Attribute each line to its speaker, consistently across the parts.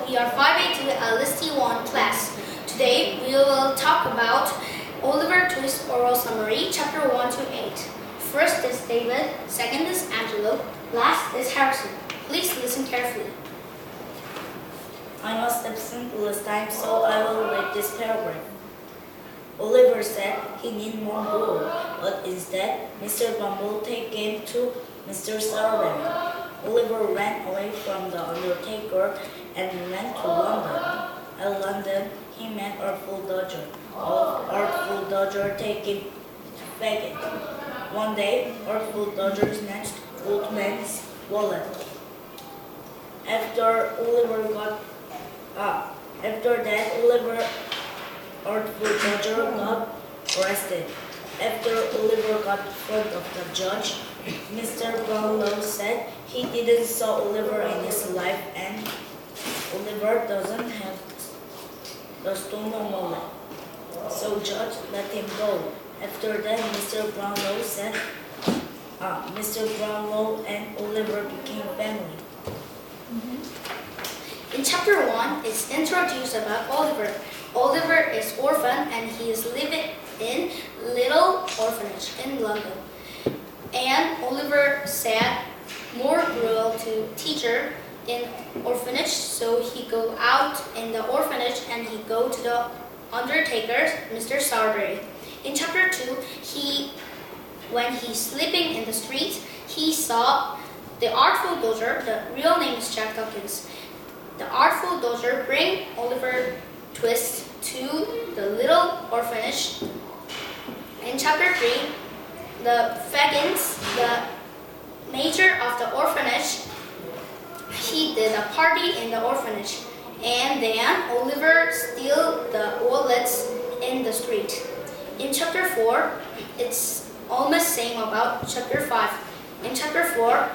Speaker 1: we are 5A2 LST1 class. Today we will talk about Oliver Twist oral summary, chapter 1 to 8. First is David, second is Angelo, last is Harrison. Please listen carefully.
Speaker 2: I must absent last time, so I will read this paragraph. Oliver said he need more gold, but instead, Mr. Bumble came to Mr. Sowerberry. Oliver ran away from the undertaker and went to London. At London, he met Artful Dodger. Artful Dodger taking faggot. One day, Artful Dodger snatched old man's wallet. After that, Artful Dodger got arrested. After Oliver got in front of the judge, Mr. Brownlow said he didn't saw Oliver in his life and Oliver doesn't have the stolen wallet. So judge let him go. After that, Mr. Brownlow and Oliver became family.
Speaker 1: In chapter 1, it's introduced about Oliver. Oliver is orphan and he is living in little orphanage in London. And Oliver said more cruel to teacher in orphanage, so he go out in the orphanage and he go to the undertaker, Mr. Sowerberry. In chapter 2, when he's sleeping in the street, he saw the Artful Dodger. The real name is Jack Dawkins. The Artful Dodger bring Oliver Twist to the little orphanage. In chapter 3, the Fagins, the major of the orphanage, he did a party in the orphanage, and then Oliver steal the wallets in the street. In chapter 4, it's almost same about chapter 5. In chapter 4,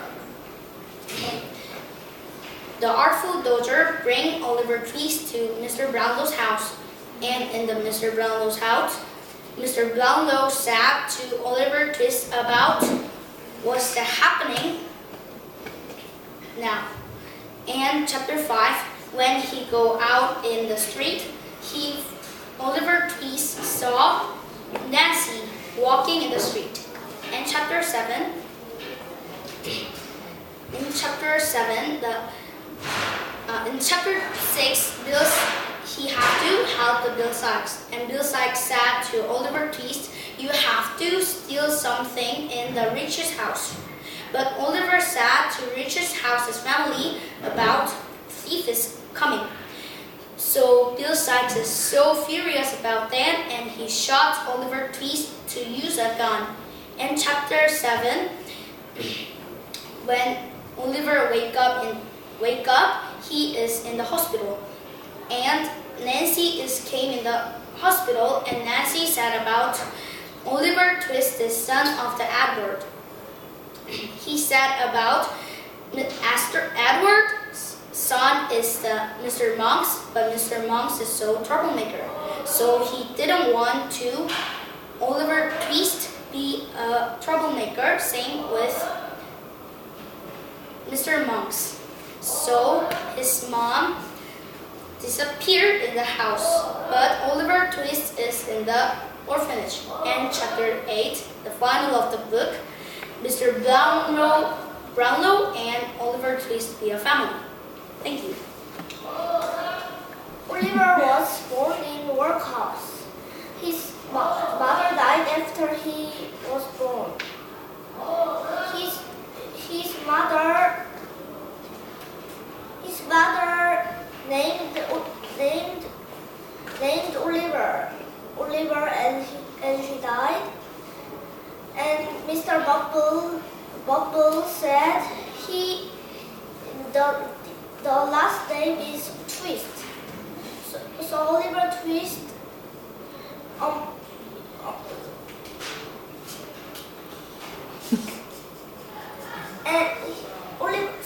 Speaker 1: the Artful Dodger bring Oliver Twist to Mr. Brownlow's house, and in the Mr. Brownlow's house, Mr. Brownlow said to Oliver Twist about what's happening now. And chapter 5, when he go out in the street, Oliver Twist saw Nancy walking in the street. And chapter 7, in chapter 6, he had to help the Bill Sykes. And Bill Sykes said to Oliver Twist, you have to steal something in the Rich's house. But Oliver said to Rich's house's family about thief is coming. So Bill Sykes is so furious about that and he shot Oliver Twist to use a gun. In chapter 7, when Oliver wake up, he is in the hospital. And Nancy came in the hospital, and Nancy said about Oliver Twist, the son of the Edward. He said about Edward's son is the Mr. Monks, but Mr. Monks is so troublemaker. So he didn't want to Oliver Twist be a troublemaker, same with Mr. Monks. So his mom disappeared in the house, but Oliver Twist is in the orphanage. And chapter 8, the final of the book, Mr. Brownlow and Oliver Twist be a family. Thank you.
Speaker 3: Oliver was born in a workhouse. His mother died after he was born. His mother named Oliver and she died. And Mr. Bumble said the last name is Twist. So Oliver Twist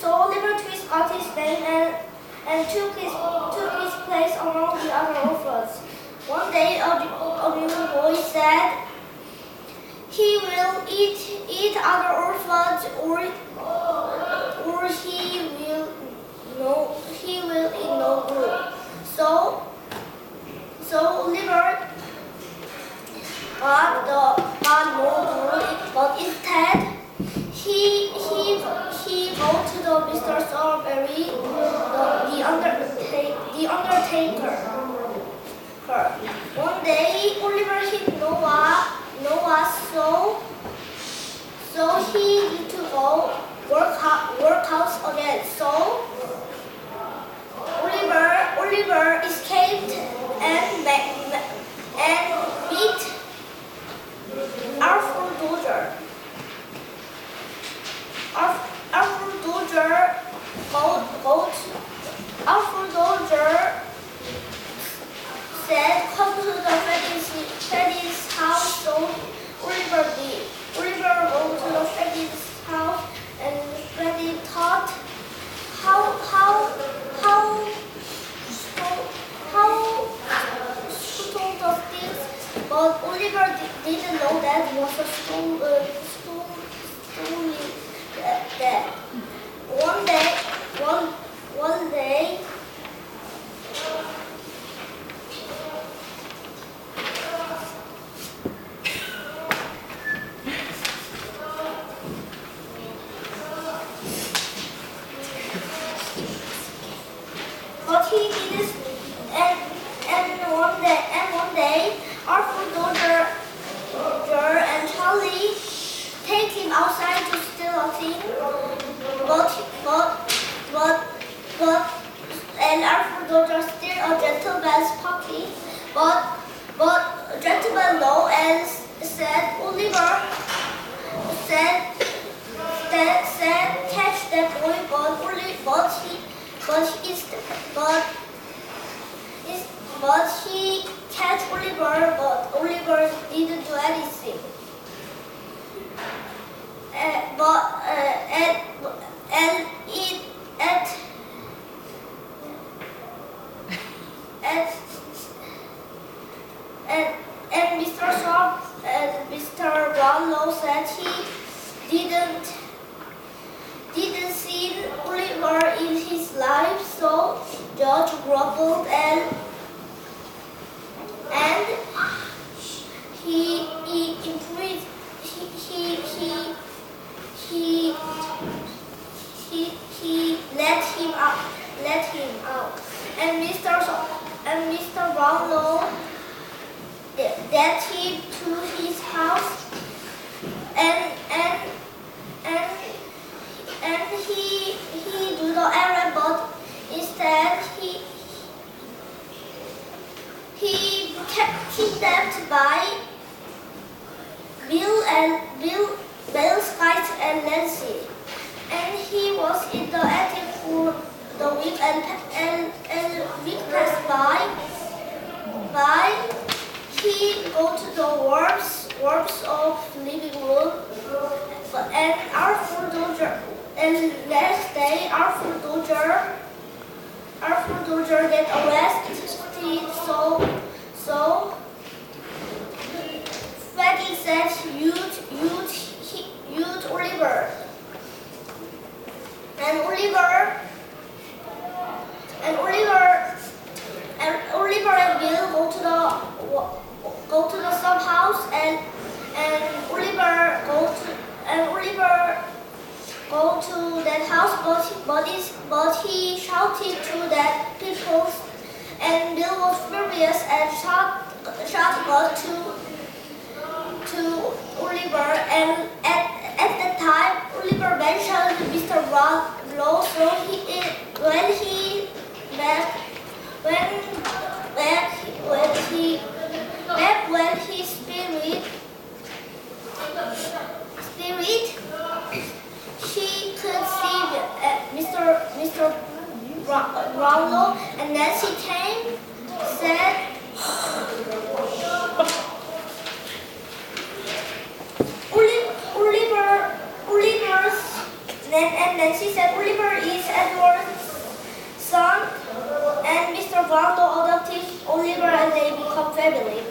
Speaker 3: Oliver Twist got his name and took his place among the other orphans. One day, a little boy said he will eat other orphans, or he will eat no good. to the Mr. Strawberry, the undertaker. One day, Oliver hit Noah so he need to go work out again. So Oliver escaped and meet Arthur Dodger. Arthur Dodger said, "Come to the Freddy's house." So Oliver did. Oliver went to the Freddy's house, and Freddy thought, how stole the things, but Oliver didn't know that was a story. That one day. But he didn't, and one day, Arthur Dodger and Charlie take him outside to steal a thing. And Arthur Dodger steal a gentleman's pocket. But gentleman no and said Oliver said catch that boy, but he catch Oliver, but Oliver didn't do anything. And Mr. Brownlow said he didn't see Oliver in his life, so George grumbled and he let him out. And Mr. Brownlow led him to his house, and he do the errand, but instead he kidnapped by Bill, Skite, and Nancy, and he was in the attic for the week and week passed by. He go to the warps of living room, and Arthur Dodger. And next day, Arthur Dodger get arrested. So Freddy said, "Use Oliver." And Oliver and Bill go to the sub house, and Oliver go to that house, but he shouted to that people, and Bill was furious and shot gun to Oliver, and at that time Oliver mentioned Mr. Brownlow, so when his spirit she could see Mr. Brownlow, and Nancy came, said, and Nancy said, "Oliver is Edward's son, and Mr. Brownlow adopted Oliver, and they become family."